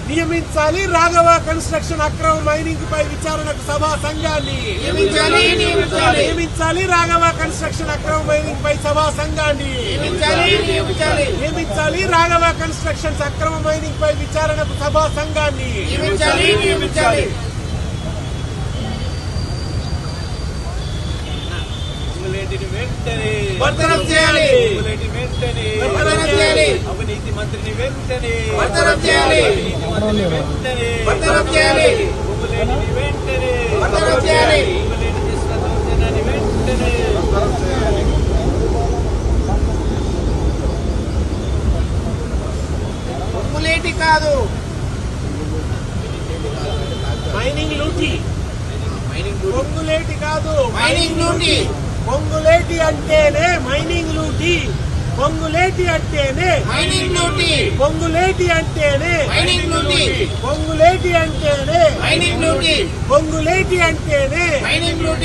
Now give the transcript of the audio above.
నియమించాలి Raghava construction అక్రమ mining పై విచారణకు సభా సంఘాన్ని నియమించాలి రాఘవ కన్స్ట్రక్షన్ అక్రమ మైనింగ్ పై సభా సంఘాన్ని నియమించాలి రాఘవ కన్స్ట్రక్షన్స్ అక్రమ మైనింగ్ పై విచారణకు సభా సంఘాన్ని అవినీతి మంత్రిని వెంటనే పొంగులేటి కాదు మైనింగ్ లూటీ పొంగులేటి కాదు మైనింగ్ లూటీ పొంగులేటి అంటేనే మైనింగ్ లూటీ పొంగులేటి అంటేనే మైనింగ్ లూటీ పొంగులేటి అంటేనే మైనింగ్ లూటీ పొంగులేటి అంటేనే మైనింగ్ లూటీ పొంగులేటి అంటేనే మైనింగ్ లూటీ